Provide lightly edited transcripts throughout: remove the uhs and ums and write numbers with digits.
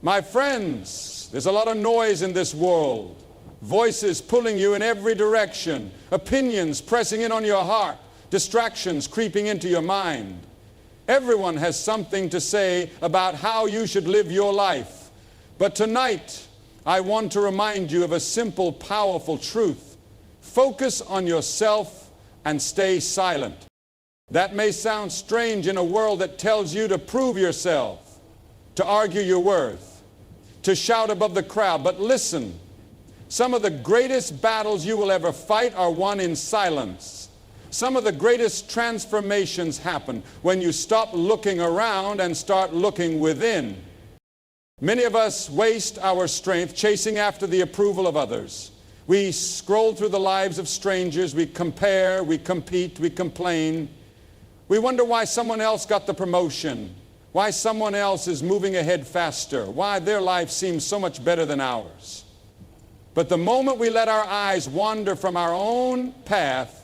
My friends, there's a lot of noise in this world. Voices pulling you in every direction. Opinions pressing in on your heart. Distractions creeping into your mind. Everyone has something to say about how you should live your life. But tonight, I want to remind you of a simple, powerful truth. Focus on yourself and stay silent. That may sound strange in a world that tells you to prove yourself, to argue your worth, to shout above the crowd. But listen, some of the greatest battles you will ever fight are won in silence. Some of the greatest transformations happen when you stop looking around and start looking within. Many of us waste our strength chasing after the approval of others. We scroll through the lives of strangers, we compare, we compete, we complain. We wonder why someone else got the promotion, why someone else is moving ahead faster, why their life seems so much better than ours. But the moment we let our eyes wander from our own path,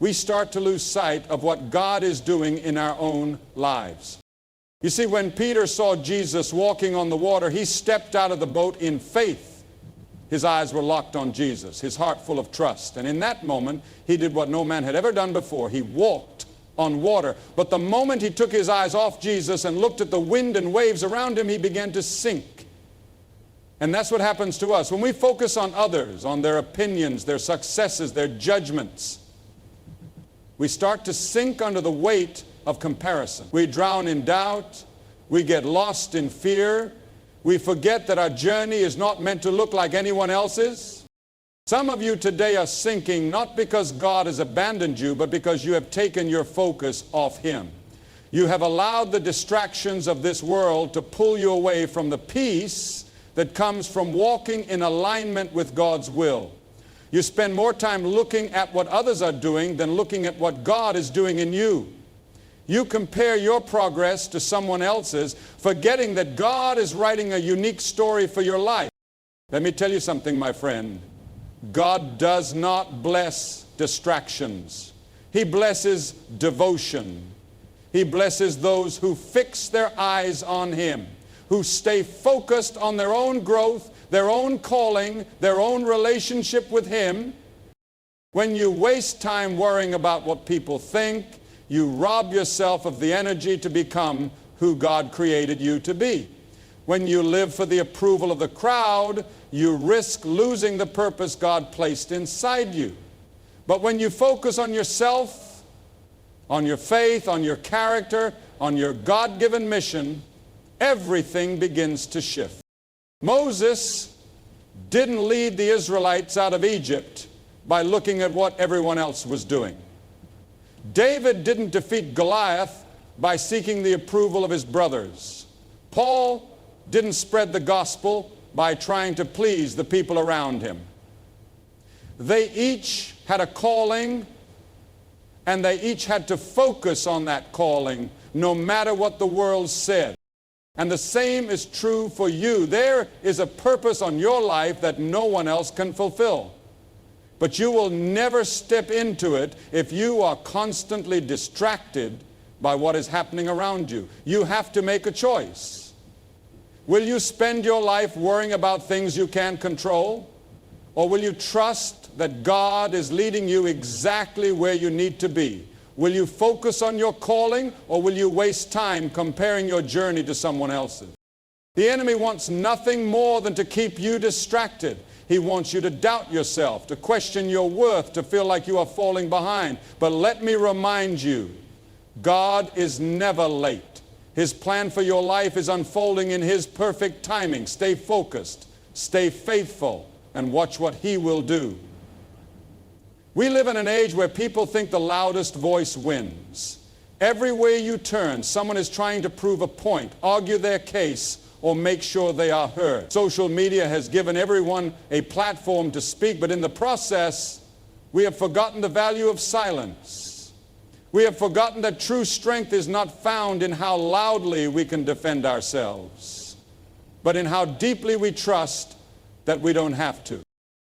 we start to lose sight of what God is doing in our own lives. You see, when Peter saw Jesus walking on the water, he stepped out of the boat in faith. His eyes were locked on Jesus, his heart full of trust. And in that moment, he did what no man had ever done before. He walked on water. But the moment he took his eyes off Jesus and looked at the wind and waves around him, he began to sink. And that's what happens to us. When we focus on others, on their opinions, their successes, their judgments, we start to sink under the weight of comparison. We drown in doubt. We get lost in fear. We forget that our journey is not meant to look like anyone else's. Some of you today are sinking not because God has abandoned you, but because you have taken your focus off Him. You have allowed the distractions of this world to pull you away from the peace that comes from walking in alignment with God's will. You spend more time looking at what others are doing than looking at what God is doing in you. You compare your progress to someone else's, forgetting that God is writing a unique story for your life. Let me tell you something, my friend. God does not bless distractions. He blesses devotion. He blesses those who fix their eyes on Him, who stay focused on their own growth, their own calling, their own relationship with Him. When you waste time worrying about what people think, you rob yourself of the energy to become who God created you to be. When you live for the approval of the crowd, you risk losing the purpose God placed inside you. But when you focus on yourself, on your faith, on your character, on your God-given mission, everything begins to shift. Moses didn't lead the Israelites out of Egypt by looking at what everyone else was doing. David didn't defeat Goliath by seeking the approval of his brothers. Paul didn't spread the gospel by trying to please the people around him. They each had a calling, and they each had to focus on that calling no matter what the world said. And the same is true for you. There is a purpose on your life that no one else can fulfill. But you will never step into it if you are constantly distracted by what is happening around you. You have to make a choice. Will you spend your life worrying about things you can't control? Or will you trust that God is leading you exactly where you need to be? Will you focus on your calling, or will you waste time comparing your journey to someone else's? The enemy wants nothing more than to keep you distracted. He wants you to doubt yourself, to question your worth, to feel like you are falling behind. But let me remind you, God is never late. His plan for your life is unfolding in His perfect timing. Stay focused, stay faithful, and watch what He will do. We live in an age where people think the loudest voice wins. Everywhere you turn, someone is trying to prove a point, argue their case, or make sure they are heard. Social media has given everyone a platform to speak, but in the process, we have forgotten the value of silence. We have forgotten that true strength is not found in how loudly we can defend ourselves, but in how deeply we trust that we don't have to.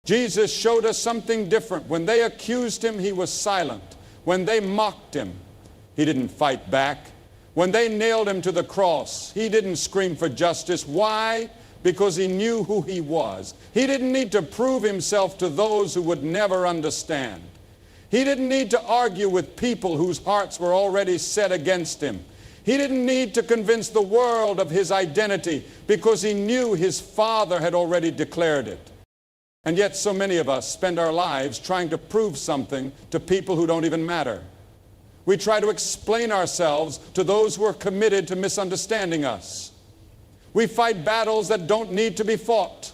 Jesus showed us something different. When they accused Him, He was silent. When they mocked Him, He didn't fight back. When they nailed him to the cross, he didn't scream for justice. Why? Because he knew who he was. He didn't need to prove himself to those who would never understand. He didn't need to argue with people whose hearts were already set against him. He didn't need to convince the world of his identity because he knew his Father had already declared it. And yet so many of us spend our lives trying to prove something to people who don't even matter. We try to explain ourselves to those who are committed to misunderstanding us. We fight battles that don't need to be fought.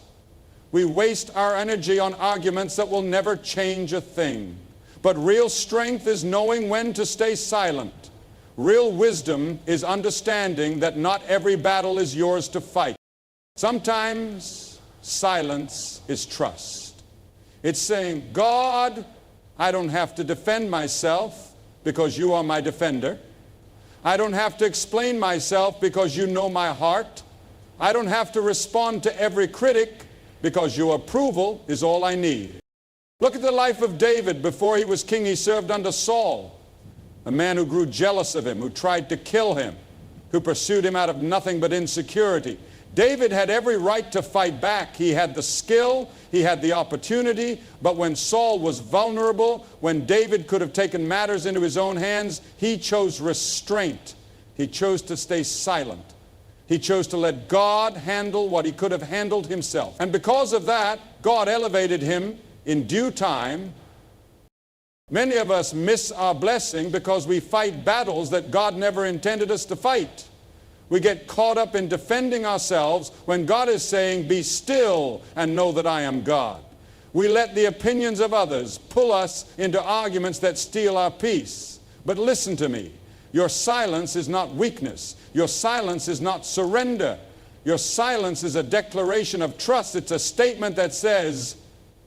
We waste our energy on arguments that will never change a thing. But real strength is knowing when to stay silent. Real wisdom is understanding that not every battle is yours to fight. Sometimes silence is trust. It's saying, God, I don't have to defend myself because you are my defender. I don't have to explain myself because you know my heart. I don't have to respond to every critic because your approval is all I need. Look at the life of David. Before he was king, he served under Saul, a man who grew jealous of him, who tried to kill him, who pursued him out of nothing but insecurity. David had every right to fight back. He had the skill, he had the opportunity, but when Saul was vulnerable, when David could have taken matters into his own hands, he chose restraint. He chose to stay silent. He chose to let God handle what he could have handled himself. And because of that, God elevated him in due time. Many of us miss our blessing because we fight battles that God never intended us to fight. We get caught up in defending ourselves when God is saying, be still and know that I am God. We let the opinions of others pull us into arguments that steal our peace. But listen to me. Your silence is not weakness. Your silence is not surrender. Your silence is a declaration of trust. It's a statement that says,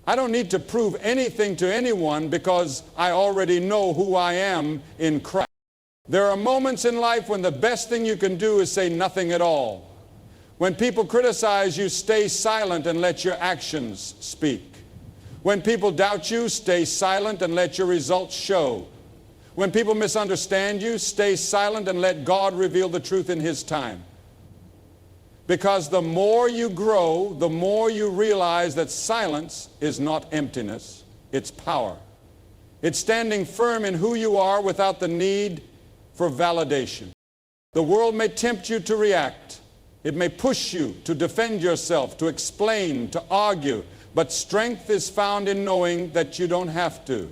I don't need to prove anything to anyone because I already know who I am in Christ. There are moments in life when the best thing you can do is say nothing at all. When people criticize you, stay silent and let your actions speak. When people doubt you, stay silent and let your results show. When people misunderstand you, stay silent and let God reveal the truth in His time. Because the more you grow, the more you realize that silence is not emptiness, it's power. It's standing firm in who you are without the need for validation. The world may tempt you to react. It may push you to defend yourself, to explain, to argue. But strength is found in knowing that you don't have to.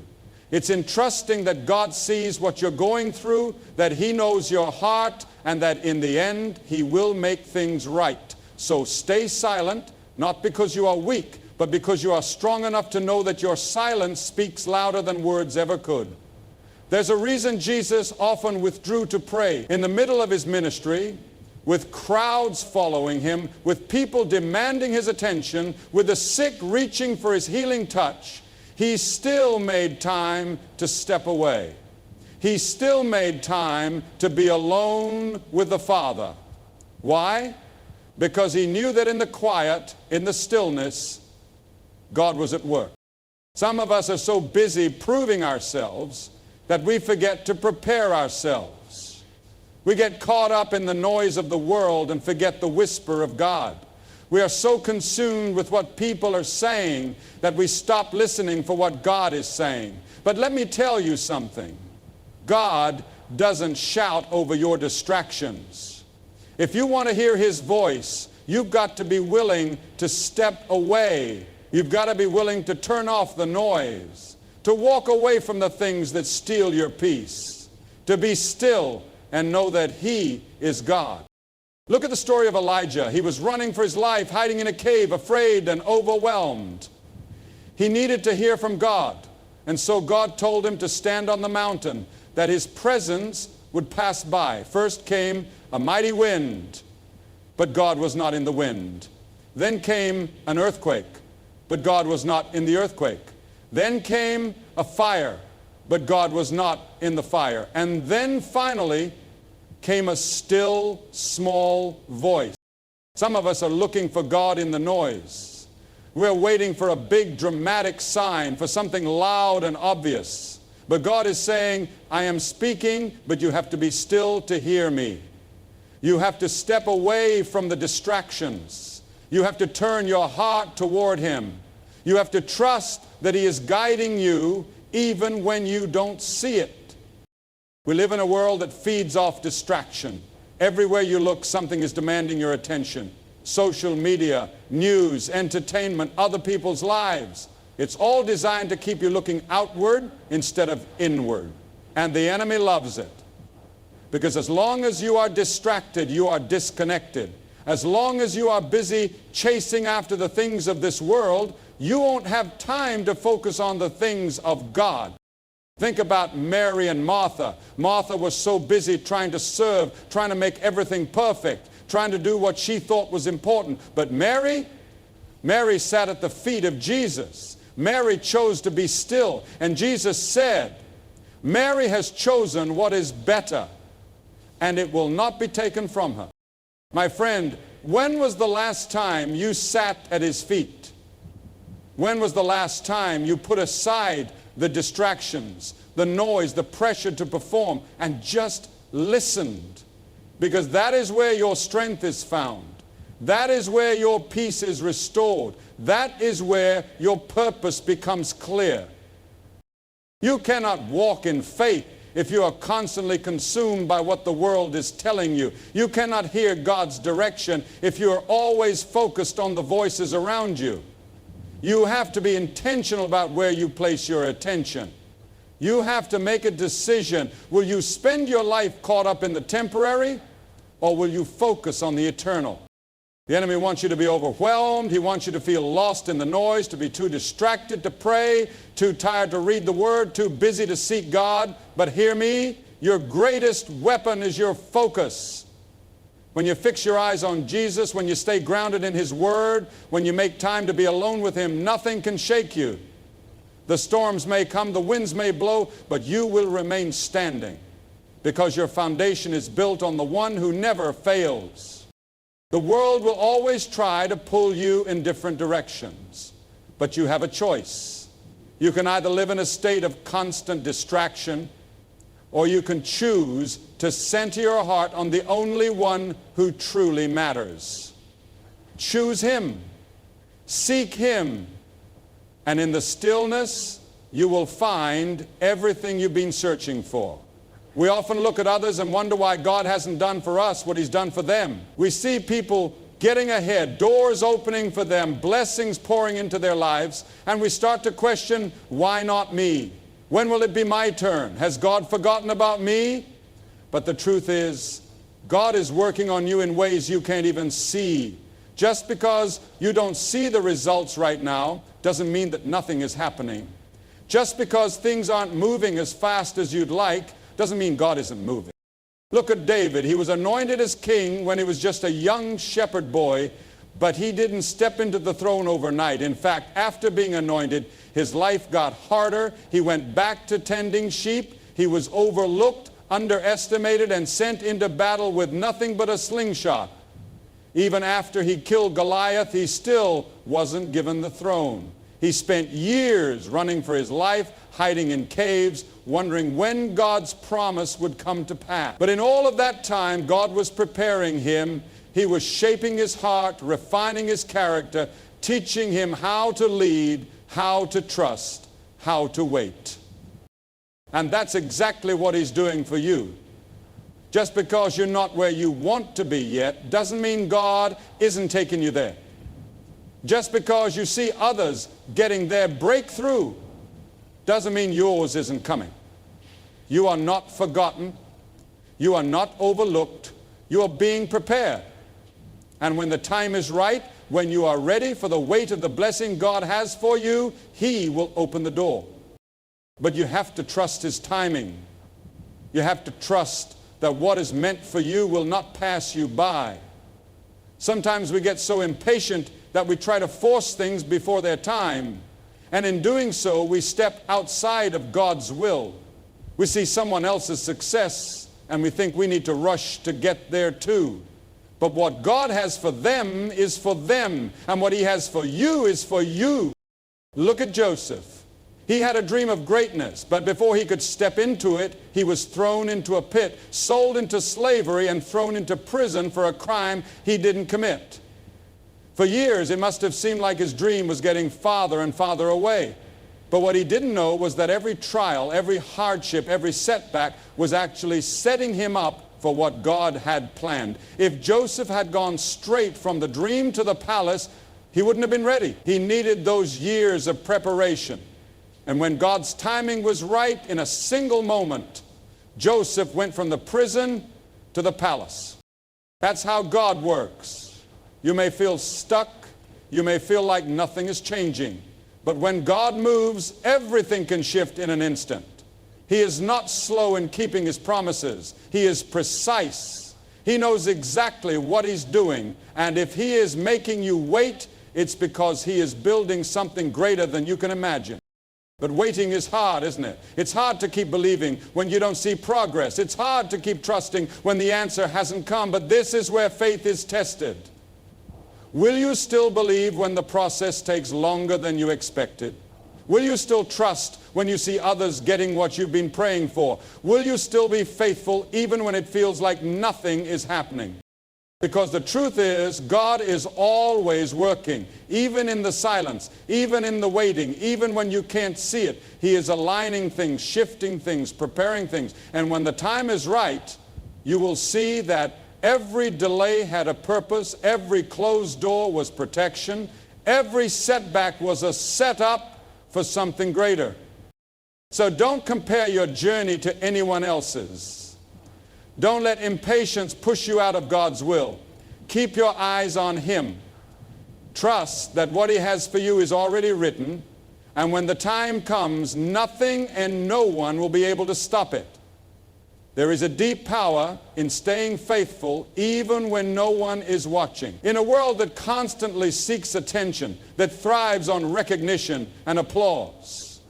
It's in trusting that God sees what you're going through, that He knows your heart, and that in the end, He will make things right. So stay silent, not because you are weak, but because you are strong enough to know that your silence speaks louder than words ever could. There's a reason Jesus often withdrew to pray in the middle of His ministry, with crowds following Him, with people demanding His attention, with the sick reaching for His healing touch. He still made time to step away. He still made time to be alone with the Father. Why? Because He knew that in the quiet, in the stillness, God was at work. Some of us are so busy proving ourselves that we forget to prepare ourselves. We get caught up in the noise of the world and forget the whisper of God. We are so consumed with what people are saying that we stop listening for what God is saying. But let me tell you something. God doesn't shout over your distractions. If you want to hear His voice, you've got to be willing to step away. You've got to be willing to turn off the noise, to walk away from the things that steal your peace, to be still and know that He is God. Look at the story of Elijah. He was running for his life, hiding in a cave, afraid and overwhelmed. He needed to hear from God. And so God told him to stand on the mountain, that His presence would pass by. First came a mighty wind, but God was not in the wind. Then came an earthquake, but God was not in the earthquake. Then came a fire, but God was not in the fire. And then finally came a still, small voice. Some of us are looking for God in the noise. We're waiting for a big, dramatic sign, for something loud and obvious. But God is saying, I am speaking, but you have to be still to hear me. You have to step away from the distractions. You have to turn your heart toward Him. You have to trust that He is guiding you even when you don't see it. We live in a world that feeds off distraction. Everywhere you look, something is demanding your attention. Social media, news, entertainment, other people's lives. It's all designed to keep you looking outward instead of inward. And the enemy loves it. Because as long as you are distracted, you are disconnected. As long as you are busy chasing after the things of this world, you won't have time to focus on the things of God. Think about Mary and Martha. Martha was so busy trying to serve, trying to make everything perfect, trying to do what she thought was important. But Mary sat at the feet of Jesus. Mary chose to be still. And Jesus said, Mary has chosen what is better, and it will not be taken from her. My friend, when was the last time you sat at His feet? When was the last time you put aside the distractions, the noise, the pressure to perform, and just listened? Because that is where your strength is found. That is where your peace is restored. That is where your purpose becomes clear. You cannot walk in faith if you are constantly consumed by what the world is telling you. You cannot hear God's direction if you are always focused on the voices around you. You have to be intentional about where you place your attention. You have to make a decision. Will you spend your life caught up in the temporary, or will you focus on the eternal? The enemy wants you to be overwhelmed. He wants you to feel lost in the noise, to be too distracted to pray, too tired to read the Word, too busy to seek God. But hear me, your greatest weapon is your focus. When you fix your eyes on Jesus, when you stay grounded in His Word, when you make time to be alone with Him, nothing can shake you. The storms may come, the winds may blow, but you will remain standing because your foundation is built on the one who never fails. The world will always try to pull you in different directions, but you have a choice. You can either live in a state of constant distraction, or you can choose to center your heart on the only one who truly matters. Choose Him. Seek Him. And in the stillness, you will find everything you've been searching for. We often look at others and wonder why God hasn't done for us what He's done for them. We see people getting ahead, doors opening for them, blessings pouring into their lives, and we start to question, why not me? When will it be my turn? Has God forgotten about me? But the truth is, God is working on you in ways you can't even see. Just because you don't see the results right now doesn't mean that nothing is happening. Just because things aren't moving as fast as you'd like doesn't mean God isn't moving. Look at David. He was anointed as king when he was just a young shepherd boy, but he didn't step into the throne overnight. In fact, after being anointed, his life got harder. He went back to tending sheep. He was overlooked, underestimated, and sent into battle with nothing but a slingshot. Even after he killed Goliath, he still wasn't given the throne. He spent years running for his life, hiding in caves, wondering when God's promise would come to pass. But in all of that time, God was preparing him. He was shaping his heart, refining his character, teaching him how to lead, how to trust, how to wait. And that's exactly what He's doing for you. Just because you're not where you want to be yet doesn't mean God isn't taking you there. Just because you see others getting their breakthrough doesn't mean yours isn't coming. You are not forgotten. You are not overlooked. You are being prepared. And when the time is right, when you are ready for the weight of the blessing God has for you, He will open the door. But you have to trust His timing. You have to trust that what is meant for you will not pass you by. Sometimes we get so impatient that we try to force things before their time. And in doing so, we step outside of God's will. We see someone else's success and we think we need to rush to get there too. But what God has for them is for them. And what He has for you is for you. Look at Joseph. He had a dream of greatness, but before he could step into it, he was thrown into a pit, sold into slavery, and thrown into prison for a crime he didn't commit. For years, it must have seemed like his dream was getting farther and farther away. But what he didn't know was that every trial, every hardship, every setback was actually setting him up for what God had planned. If Joseph had gone straight from the dream to the palace, he wouldn't have been ready. He needed those years of preparation. And when God's timing was right, in a single moment, Joseph went from the prison to the palace. That's how God works. You may feel stuck. You may feel like nothing is changing. But when God moves, everything can shift in an instant. He is not slow in keeping his promises. He is precise. He knows exactly what he's doing. And if he is making you wait, it's because he is building something greater than you can imagine. But waiting is hard, isn't it? It's hard to keep believing when you don't see progress. It's hard to keep trusting when the answer hasn't come. But this is where faith is tested. Will you still believe when the process takes longer than you expected? Will you still trust when you see others getting what you've been praying for? Will you still be faithful even when it feels like nothing is happening? Because the truth is, God is always working, even in the silence, even in the waiting, even when you can't see it. He is aligning things, shifting things, preparing things. And when the time is right, you will see that every delay had a purpose, every closed door was protection, every setback was a setup for something greater. So don't compare your journey to anyone else's. Don't let impatience push you out of God's will. Keep your eyes on him. Trust that what he has for you is already written, and when the time comes, nothing and no one will be able to stop it. There is a deep power in staying faithful even when no one is watching. In a world that constantly seeks attention, that thrives on recognition and applause,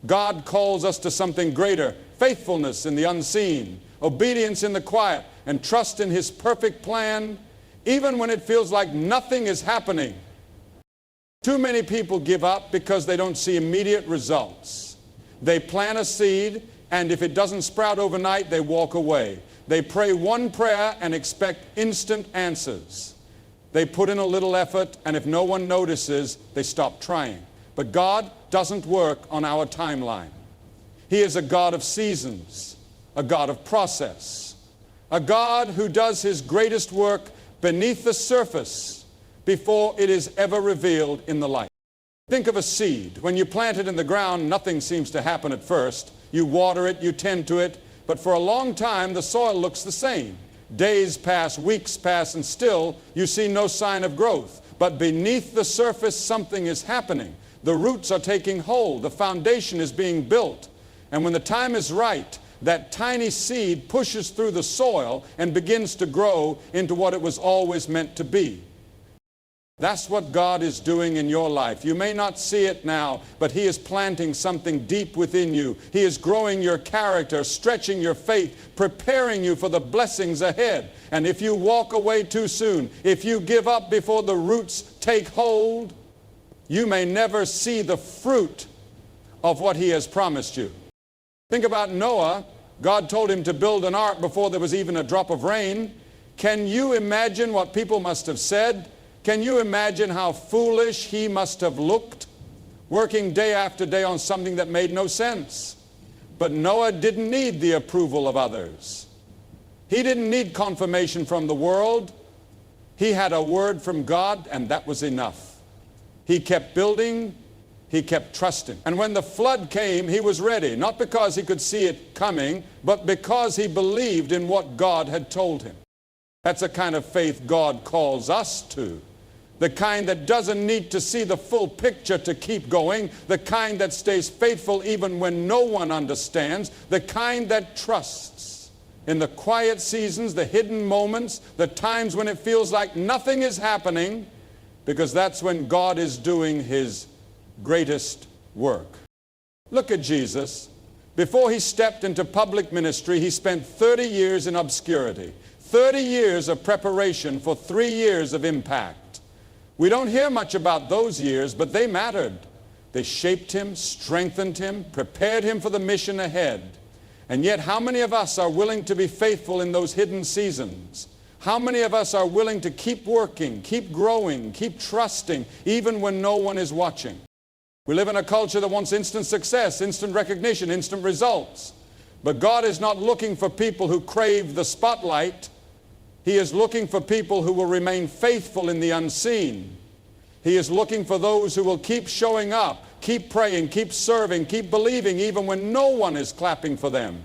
God calls us to something greater: faithfulness in the unseen, obedience in the quiet, and trust in his perfect plan, even when it feels like nothing is happening. Too many people give up because they don't see immediate results. They plant a seed, and if it doesn't sprout overnight, they walk away. They pray one prayer and expect instant answers. They put in a little effort, and if no one notices, they stop trying. But God doesn't work on our timeline. He is a God of seasons, a God of process, a God who does his greatest work beneath the surface before it is ever revealed in the light. Think of a seed. When you plant it in the ground, nothing seems to happen at first. You water it, you tend to it, but for a long time the soil looks the same. Days pass, weeks pass, and still you see no sign of growth. But beneath the surface something is happening. The roots are taking hold, the foundation is being built, and when the time is right, that tiny seed pushes through the soil and begins to grow into what it was always meant to be. That's what God is doing in your life. You may not see it now, but he is planting something deep within you. He is growing your character, stretching your faith, preparing you for the blessings ahead. And if you walk away too soon, if you give up before the roots take hold, you may never see the fruit of what he has promised you. Think about Noah. God told him to build an ark before there was even a drop of rain. Can you imagine what people must have said? Can you imagine how foolish he must have looked, working day after day on something that made no sense? But Noah didn't need the approval of others. He didn't need confirmation from the world. He had a word from God, and that was enough. He kept building. He kept trusting. And when the flood came, he was ready, not because he could see it coming, but because he believed in what God had told him. That's the kind of faith God calls us to. The kind that doesn't need to see the full picture to keep going, the kind that stays faithful even when no one understands, the kind that trusts in the quiet seasons, the hidden moments, the times when it feels like nothing is happening, because that's when God is doing his greatest work. Look at Jesus. Before he stepped into public ministry, he spent 30 years in obscurity, 30 years of preparation for 3 years of impact. We don't hear much about those years, but they mattered. They shaped him, strengthened him, prepared him for the mission ahead. And yet, how many of us are willing to be faithful in those hidden seasons? How many of us are willing to keep working, keep growing, keep trusting, even when no one is watching? We live in a culture that wants instant success, instant recognition, instant results. But God is not looking for people who crave the spotlight. He is looking for people who will remain faithful in the unseen. He is looking for those who will keep showing up, keep praying, keep serving, keep believing, even when no one is clapping for them.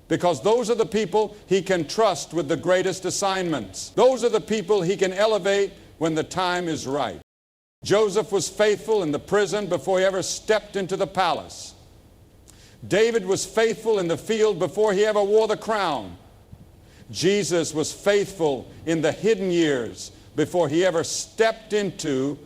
Because those are the people He can trust with the greatest assignments. Those are the people He can elevate when the time is right. Joseph was faithful in the prison before he ever stepped into the palace. David was faithful in the field before he ever wore the crown. Jesus was faithful in the hidden years before He ever stepped into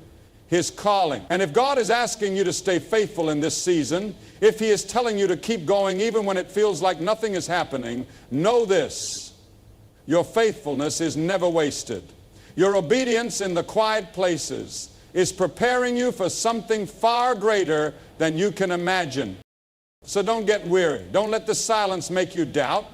His calling. And if God is asking you to stay faithful in this season, if He is telling you to keep going even when it feels like nothing is happening, know this: your faithfulness is never wasted. Your obedience in the quiet places is preparing you for something far greater than you can imagine. So don't get weary. Don't let the silence make you doubt.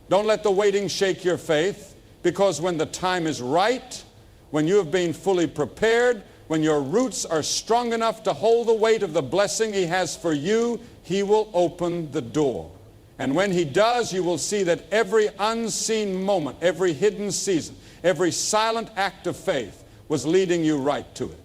Don't let the waiting shake your faith, because when the time is right, when you have been fully prepared, when your roots are strong enough to hold the weight of the blessing He has for you, He will open the door. And when He does, you will see that every unseen moment, every hidden season, every silent act of faith was leading you right to it.